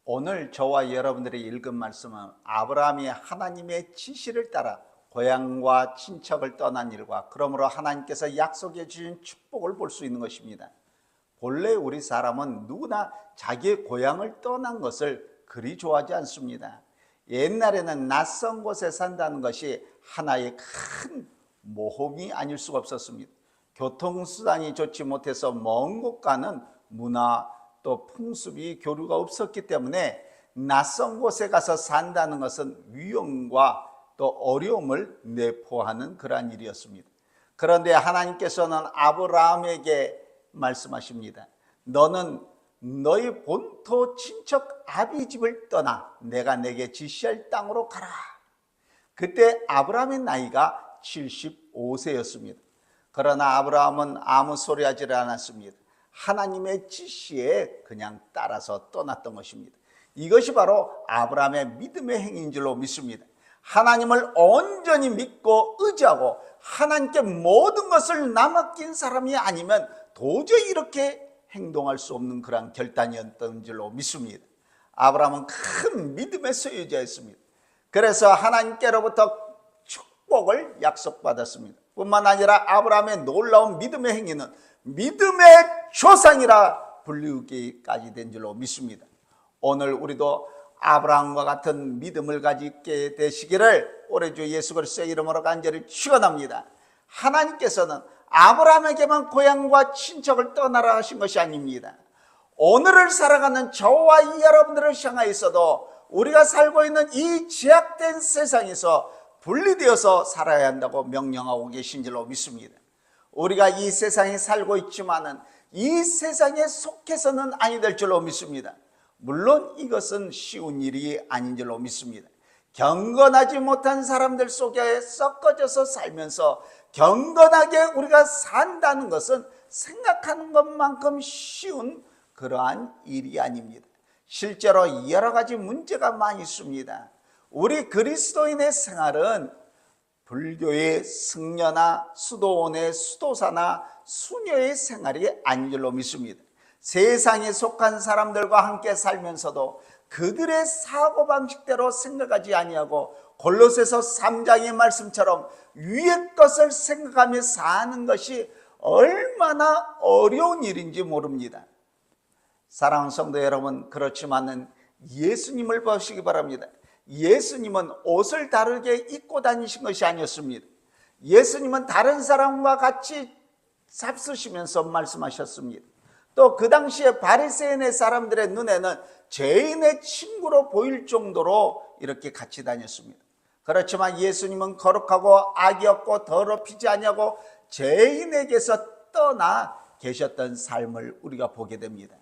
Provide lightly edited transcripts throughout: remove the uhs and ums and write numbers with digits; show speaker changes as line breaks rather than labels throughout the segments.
오늘 저와 여러분들이 읽은 말씀은 아브라함이 하나님의 지시를 따라 고향과 친척을 떠난 일과 그러므로 하나님께서 약속해 주신 축복을 볼 수 있는 것입니다. 본래 우리 사람은 누구나 자기의 고향을 떠난 것을 그리 좋아하지 않습니다. 옛날에는 낯선 곳에 산다는 것이 하나의 큰 모험이 아닐 수가 없었습니다. 교통수단이 좋지 못해서 먼 곳 가는 문화 또 풍습이 교류가 없었기 때문에 낯선 곳에 가서 산다는 것은 위험과 또 어려움을 내포하는 그러한 일이었습니다. 그런데 하나님께서는 아브라함에게 말씀하십니다. 너는 너희 본토 친척 아비 집을 떠나 내가 내게 지시할 땅으로 가라. 그때 아브라함의 나이가 75세였습니다. 그러나 아브라함은 아무 소리 하지 않았습니다. 하나님의 지시에 그냥 따라서 떠났던 것입니다. 이것이 바로 아브라함의 믿음의 행위인 줄로 믿습니다. 하나님을 온전히 믿고 의지하고 하나님께 모든 것을 남아낀 사람이 아니면 도저히 이렇게 행동할 수 없는 그런 결단이었던 줄로 믿습니다. 아브라함은 큰 믿음의 소유자였습니다. 그래서 하나님께로부터 축복을 약속받았습니다. 뿐만 아니라 아브라함의 놀라운 믿음의 행위는 믿음의 조상이라 불리우기까지 된 줄로 믿습니다. 오늘 우리도 아브라함과 같은 믿음을 가지게 되시기를 우리 주 예수 그리스도의 이름으로 간절히 축원합니다. 하나님께서는 아브라함에게만 고향과 친척을 떠나라 하신 것이 아닙니다. 오늘을 살아가는 저와 여러분들을 향하여서도 우리가 살고 있는 이 제약된 세상에서 분리되어서 살아야 한다고 명령하고 계신 줄로 믿습니다. 우리가 이 세상에 살고 있지만은 이 세상에 속해서는 아니 될 줄로 믿습니다. 물론 이것은 쉬운 일이 아닌 줄로 믿습니다. 경건하지 못한 사람들 속에 섞어져서 살면서 경건하게 우리가 산다는 것은 생각하는 것만큼 쉬운 그러한 일이 아닙니다. 실제로 여러 가지 문제가 많이 있습니다. 우리 그리스도인의 생활은 불교의 승려나 수도원의 수도사나 수녀의 생활이 아닌 줄로 믿습니다. 세상에 속한 사람들과 함께 살면서도 그들의 사고방식대로 생각하지 아니하고 골로새서 3장의 말씀처럼 위의 것을 생각하며 사는 것이 얼마나 어려운 일인지 모릅니다. 사랑하는 성도 여러분, 그렇지만은 예수님을 보시기 바랍니다. 예수님은 옷을 다르게 입고 다니신 것이 아니었습니다. 예수님은 다른 사람과 같이 잡수시면서 말씀하셨습니다. 또 그 당시에 바리새인의 사람들의 눈에는 죄인의 친구로 보일 정도로 이렇게 같이 다녔습니다. 그렇지만 예수님은 거룩하고 악이 없고 더럽히지 아니하고 죄인에게서 떠나 계셨던 삶을 우리가 보게 됩니다.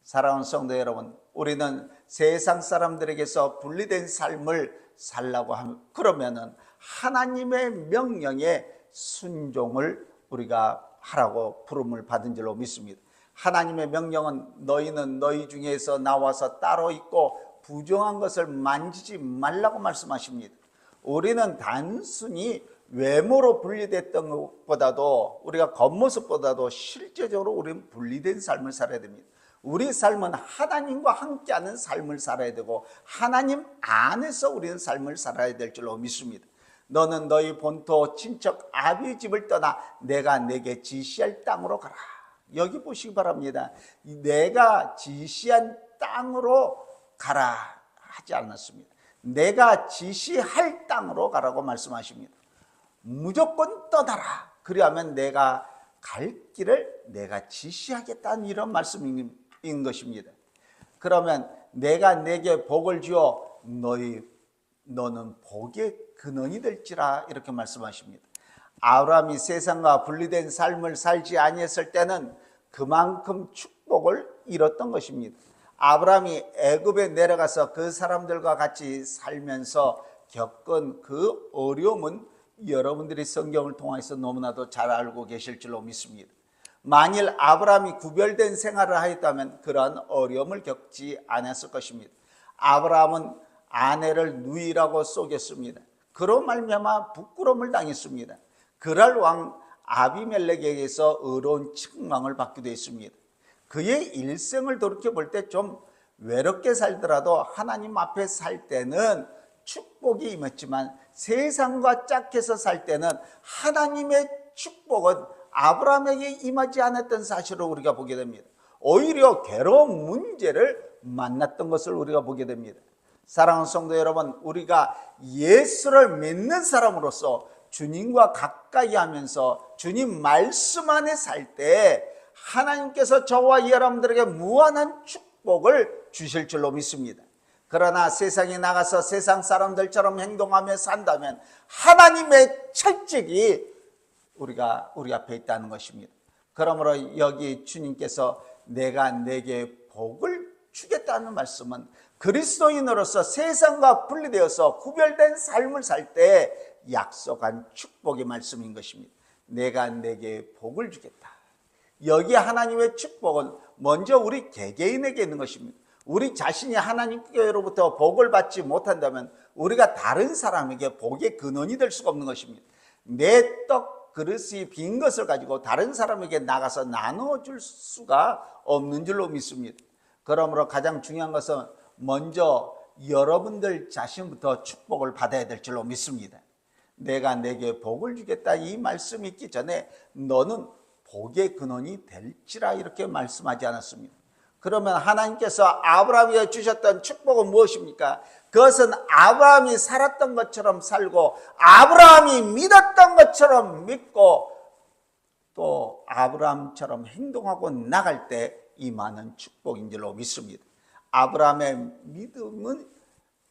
사랑하는 성도 여러분, 우리는 세상 사람들에게서 분리된 삶을 살라고 하면 그러면은 하나님의 명령에 순종을 우리가 하라고 부름을 받은 줄로 믿습니다. 하나님의 명령은 너희는 너희 중에서 나와서 따로 있고 부정한 것을 만지지 말라고 말씀하십니다. 우리는 단순히 외모로 분리됐던 것보다도 우리가 겉모습보다도 실제적으로 우리는 분리된 삶을 살아야 됩니다. 우리 삶은 하나님과 함께하는 삶을 살아야 되고 하나님 안에서 우리는 삶을 살아야 될 줄로 믿습니다. 너는 너희 본토 친척 아비 집을 떠나 내가 내게 지시할 땅으로 가라. 여기 보시기 바랍니다. 내가 지시한 땅으로 가라 하지 않았습니다. 내가 지시할 땅으로 가라고 말씀하십니다. 무조건 떠나라. 그리하면 내가 갈 길을 내가 지시하겠다는 이런 말씀인 것입니다. 그러면 내가 내게 복을 주어 너는 복의 근원이 될지라 이렇게 말씀하십니다. 아브라함이 세상과 분리된 삶을 살지 아니했을 때는 그만큼 축복을 잃었던 것입니다. 아브라함이 애굽에 내려가서 그 사람들과 같이 살면서 겪은 그 어려움은 여러분들이 성경을 통해서 너무나도 잘 알고 계실 줄로 믿습니다. 만일 아브라함이 구별된 생활을 하였다면 그러한 어려움을 겪지 않았을 것입니다. 아브라함은 아내를 누이라고 속였습니다. 그로 말미암아 부끄러움을 당했습니다. 그랄 왕 아비멜렉에게서 의로운 책망을 받기도 했습니다. 그의 일생을 돌이켜볼 때 좀 외롭게 살더라도 하나님 앞에 살 때는 축복이 임했지만 세상과 짝해서 살 때는 하나님의 축복은 아브라함에게 임하지 않았던 사실을 우리가 보게 됩니다. 오히려 괴로운 문제를 만났던 것을 우리가 보게 됩니다. 사랑하는 성도 여러분, 우리가 예수를 믿는 사람으로서 주님과 가까이 하면서 주님 말씀 안에 살 때 하나님께서 저와 여러분들에게 무한한 축복을 주실 줄로 믿습니다. 그러나 세상에 나가서 세상 사람들처럼 행동하며 산다면 하나님의 철칙이 우리 앞에 있다는 것입니다. 그러므로 여기 주님께서 내가 내게 복을 주겠다는 말씀은 그리스도인으로서 세상과 분리되어서 구별된 삶을 살 때 약속한 축복의 말씀인 것입니다. 내가 내게 복을 주겠다. 여기 하나님의 축복은 먼저 우리 개개인에게 있는 것입니다. 우리 자신이 하나님께로부터 복을 받지 못한다면 우리가 다른 사람에게 복의 근원이 될 수가 없는 것입니다. 내 떡 그릇이 빈 것을 가지고 다른 사람에게 나가서 나눠줄 수가 없는 줄로 믿습니다. 그러므로 가장 중요한 것은 먼저 여러분들 자신부터 축복을 받아야 될 줄로 믿습니다. 내가 내게 복을 주겠다 이 말씀이 있기 전에 너는 복의 근원이 될지라 이렇게 말씀하지 않았습니다. 그러면 하나님께서 아브라함에게 주셨던 축복은 무엇입니까? 그것은 아브라함이 살았던 것처럼 살고 아브라함이 믿었던 것처럼 믿고 또 아브라함처럼 행동하고 나갈 때 임하는 축복인 줄로 믿습니다. 아브라함의 믿음은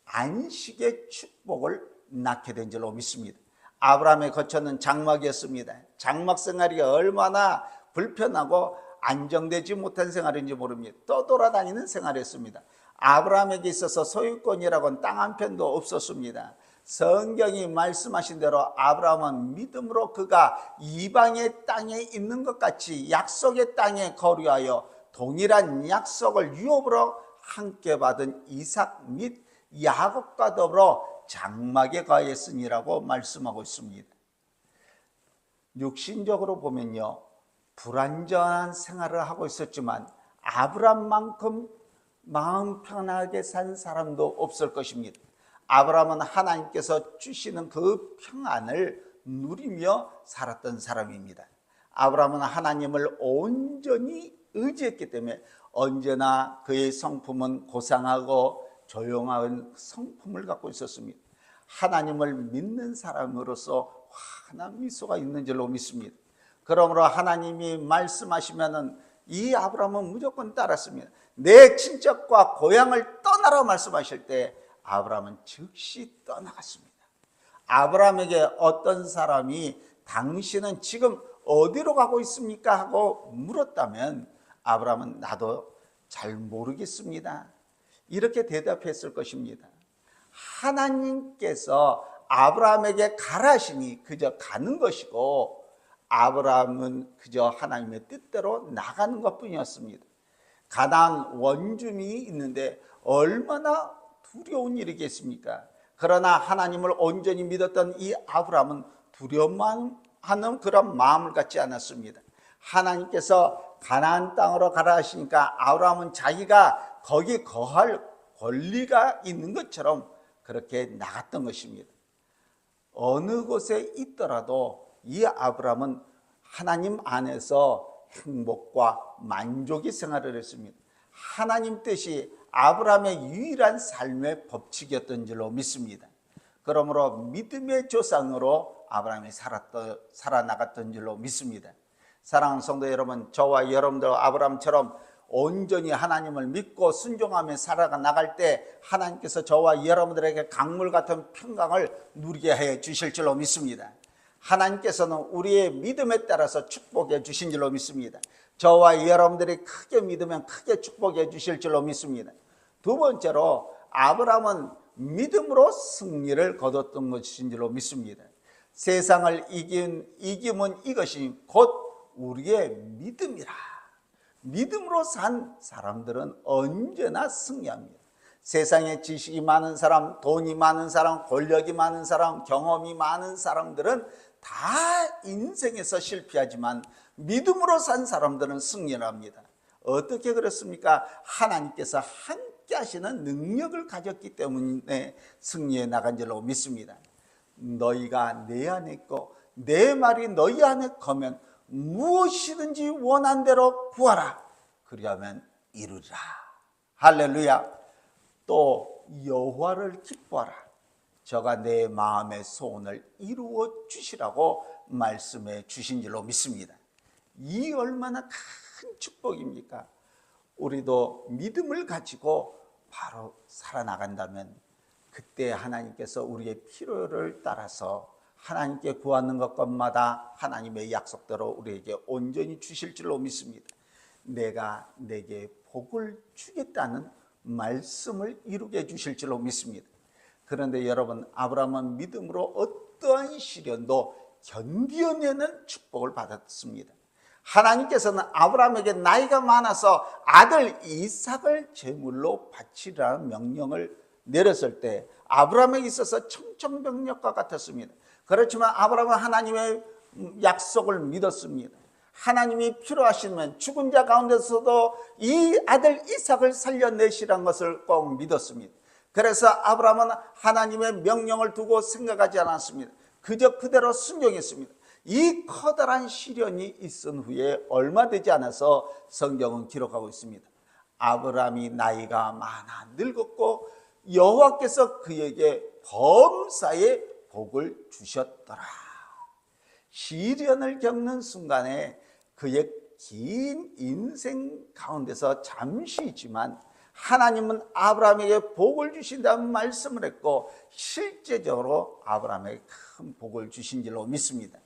안식의 축복을 낳게 된 줄로 믿습니다. 아브라함의 거처는 장막이었습니다. 장막 생활이 얼마나 불편하고 안정되지 못한 생활인지 모릅니다. 떠돌아다니는 생활이었습니다. 아브라함에게 있어서 소유권이라고는 땅 한 편도 없었습니다. 성경이 말씀하신 대로 아브라함은 믿음으로 그가 이방의 땅에 있는 것 같이 약속의 땅에 거류하여 동일한 약속을 유업으로 함께 받은 이삭 및 야곱과 더불어 장막에 거하였으니라고 말씀하고 있습니다. 육신적으로 보면요, 불완전한 생활을 하고 있었지만 아브라함만큼 마음 편하게 산 사람도 없을 것입니다. 아브라함은 하나님께서 주시는 그 평안을 누리며 살았던 사람입니다. 아브라함은 하나님을 온전히 의지했기 때문에 언제나 그의 성품은 고상하고 조용한 성품을 갖고 있었습니다. 하나님을 믿는 사람으로서 환한 미소가 있는 줄로 믿습니다. 그러므로 하나님이 말씀하시면은 이 아브라함은 무조건 따랐습니다. 내 친척과 고향을 떠나라 말씀하실 때 아브라함은 즉시 떠나갔습니다. 아브라함에게 어떤 사람이 당신은 지금 어디로 가고 있습니까? 하고 물었다면 아브라함은 나도 잘 모르겠습니다. 이렇게 대답했을 것입니다. 하나님께서 아브라함에게 가라 하시니 그저 가는 것이고 아브라함은 그저 하나님의 뜻대로 나가는 것뿐이었습니다. 가나안 원주민이 있는데 얼마나 두려운 일이겠습니까? 그러나 하나님을 온전히 믿었던 이 아브라함은 두려워만 하는 그런 마음을 갖지 않았습니다. 하나님께서 가나안 땅으로 가라 하시니까 아브라함은 자기가 거기 거할 권리가 있는 것처럼 그렇게 나갔던 것입니다. 어느 곳에 있더라도 이 아브라함은 하나님 안에서 행복과 만족의 생활을 했습니다. 하나님 뜻이 아브라함의 유일한 삶의 법칙이었던 줄로 믿습니다. 그러므로 믿음의 조상으로 아브라함이 살아나갔던 줄로 믿습니다. 사랑하는 성도 여러분, 저와 여러분들 아브라함처럼 온전히 하나님을 믿고 순종하며 살아나갈 때 하나님께서 저와 여러분들에게 강물 같은 평강을 누리게 해 주실 줄로 믿습니다. 하나님께서는 우리의 믿음에 따라서 축복해 주신 줄로 믿습니다. 저와 여러분들이 크게 믿으면 크게 축복해 주실 줄로 믿습니다. 두 번째로 아브라함은 믿음으로 승리를 거뒀던 것인 줄로 믿습니다. 세상을 이김은 이것이 곧 우리의 믿음이라. 믿음으로 산 사람들은 언제나 승리합니다. 세상에 지식이 많은 사람, 돈이 많은 사람, 권력이 많은 사람, 경험이 많은 사람들은 다 인생에서 실패하지만 믿음으로 산 사람들은 승리를 합니다. 어떻게 그렇습니까? 하나님께서 함께 함께 하시는 능력을 가졌기 때문에 승리해 나간 줄로 믿습니다. 너희가 내 안에 있고 내 말이 너희 안에 거면 무엇이든지 원한 대로 구하라. 그리하면 이루리라. 할렐루야. 또 여호와를 기뻐하라. 저가 내 마음의 소원을 이루어 주시라고 말씀해 주신 줄로 믿습니다. 이 얼마나 큰 축복입니까? 우리도 믿음을 가지고 바로 살아나간다면 그때 하나님께서 우리의 필요를 따라서 하나님께 구하는 것마다 하나님의 약속대로 우리에게 온전히 주실 줄로 믿습니다. 내가 내게 복을 주겠다는 말씀을 이루게 해주실 줄로 믿습니다. 그런데 여러분, 아브라함은 믿음으로 어떠한 시련도 견디어내는 축복을 받았습니다. 하나님께서는 아브라함에게 나이가 많아서 아들 이삭을 제물로 바치라는 명령을 내렸을 때 아브라함에게 있어서 청천벽력과 같았습니다. 그렇지만 아브라함은 하나님의 약속을 믿었습니다. 하나님이 필요하시면 죽은 자 가운데서도 이 아들 이삭을 살려내시라는 것을 꼭 믿었습니다. 그래서 아브라함은 하나님의 명령을 두고 생각하지 않았습니다. 그저 그대로 순종했습니다. 이 커다란 시련이 있은 후에 얼마 되지 않아서 성경은 기록하고 있습니다. 아브라함이 나이가 많아 늙었고 여호와께서 그에게 범사의 복을 주셨더라. 시련을 겪는 순간에 그의 긴 인생 가운데서 잠시지만 하나님은 아브라함에게 복을 주신다는 말씀을 했고 실제적으로 아브라함에게 큰 복을 주신 줄로 믿습니다.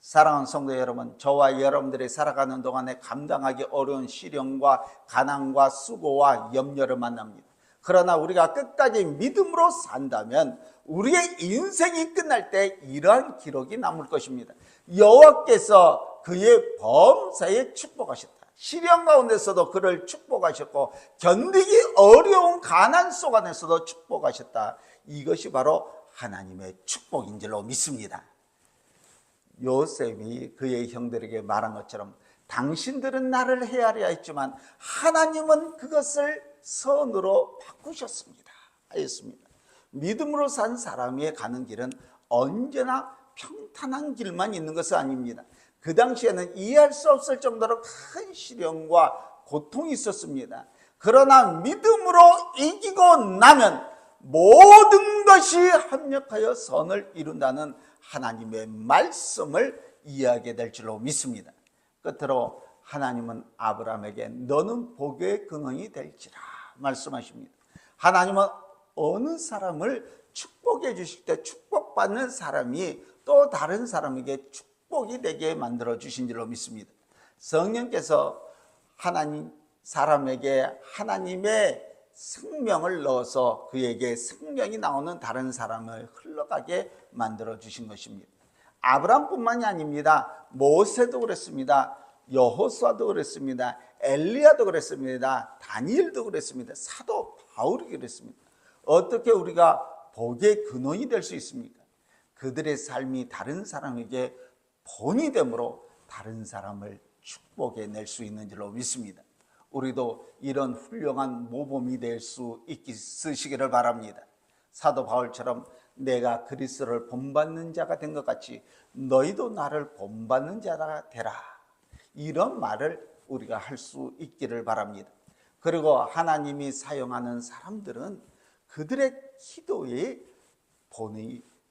사랑하는 성도 여러분, 저와 여러분들이 살아가는 동안에 감당하기 어려운 시련과 가난과 수고와 염려를 만납니다. 그러나 우리가 끝까지 믿음으로 산다면 우리의 인생이 끝날 때 이러한 기록이 남을 것입니다. 여호와께서 그의 범사에 축복하셨다. 시련 가운데서도 그를 축복하셨고 견디기 어려운 가난 속 안에서도 축복하셨다. 이것이 바로 하나님의 축복인 줄로 믿습니다. 요셉이 그의 형들에게 말한 것처럼 당신들은 나를 헤아려 했지만 하나님은 그것을 선으로 바꾸셨습니다 하였습니다. 믿음으로 산 사람이 가는 길은 언제나 평탄한 길만 있는 것은 아닙니다. 그 당시에는 이해할 수 없을 정도로 큰 시련과 고통이 있었습니다. 그러나 믿음으로 이기고 나면 모든 것이 합력하여 선을 이룬다는 하나님의 말씀을 이해하게 될 줄로 믿습니다. 끝으로 하나님은 아브라함에게 너는 복의 근원이 될지라 말씀하십니다. 하나님은 어느 사람을 축복해 주실 때 축복받는 사람이 또 다른 사람에게 축복이 되게 만들어 주신 줄로 믿습니다. 성령께서 하나님 사람에게 하나님의 생명을 넣어서 그에게 생명이 나오는 다른 사람을 흘러가게 만들어 주신 것입니다. 아브라함뿐만이 아닙니다. 모세도 그랬습니다. 여호수아도 그랬습니다. 엘리야도 그랬습니다. 다니엘도 그랬습니다. 사도 바울이 그랬습니다. 어떻게 우리가 복의 근원이 될 수 있습니까? 그들의 삶이 다른 사람에게 본이 되므로 다른 사람을 축복해 낼 수 있는 줄로 믿습니다. 우리도 이런 훌륭한 모범이 될 수 있으시기를 바랍니다. 사도 바울처럼 내가 그리스도를 본받는 자가 된 것 같이 너희도 나를 본받는 자가 되라. 이런 말을 우리가 할 수 있기를 바랍니다. 그리고 하나님이 사용하는 사람들은 그들의 기도의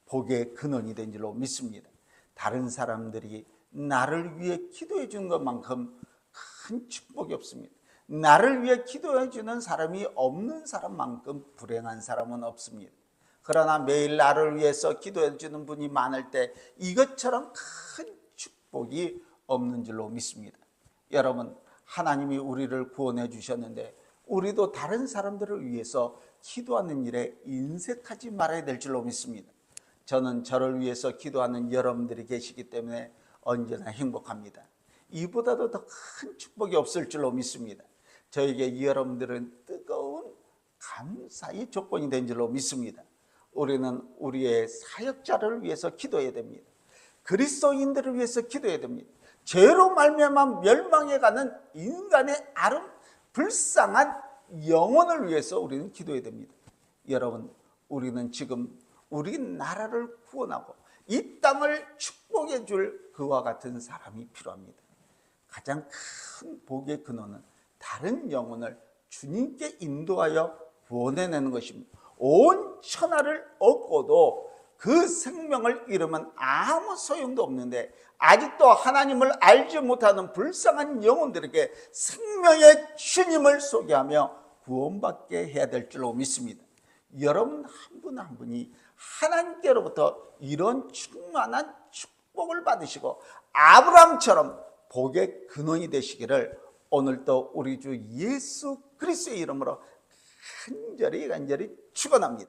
복의 근원이 된 줄로 믿습니다. 다른 사람들이 나를 위해 기도해 주는 것만큼 큰 축복이 없습니다. 나를 위해 기도해 주는 사람이 없는 사람만큼 불행한 사람은 없습니다. 그러나 매일 나를 위해서 기도해 주는 분이 많을 때 이것처럼 큰 축복이 없는 줄로 믿습니다. 여러분, 하나님이 우리를 구원해 주셨는데 우리도 다른 사람들을 위해서 기도하는 일에 인색하지 말아야 될 줄로 믿습니다. 저는 저를 위해서 기도하는 여러분들이 계시기 때문에 언제나 행복합니다. 이보다도 더 큰 축복이 없을 줄로 믿습니다. 저에게 여러분들은 뜨거운 감사의 조건이 된 줄로 믿습니다. 우리는 우리의 사역자를 위해서 기도해야 됩니다. 그리스도인들을 위해서 기도해야 됩니다. 죄로 말미암아 멸망해가는 인간의 불쌍한 영혼을 위해서 우리는 기도해야 됩니다. 여러분, 우리는 지금 우리 나라를 구원하고 이 땅을 축복해 줄 그와 같은 사람이 필요합니다. 가장 큰 복의 근원은 다른 영혼을 주님께 인도하여 구원해내는 것입니다. 온 천하를 얻고도 그 생명을 잃으면 아무 소용도 없는데, 아직도 하나님을 알지 못하는 불쌍한 영혼들에게 생명의 주님을 소개하며 구원받게 해야 될 줄로 믿습니다. 여러분 한 분 한 분이 하나님께로부터 이런 충만한 축복을 받으시고 아브라함처럼 복의 근원이 되시기를 오늘도 우리 주 예수 그리스도의 이름으로 간절히 축원합니다.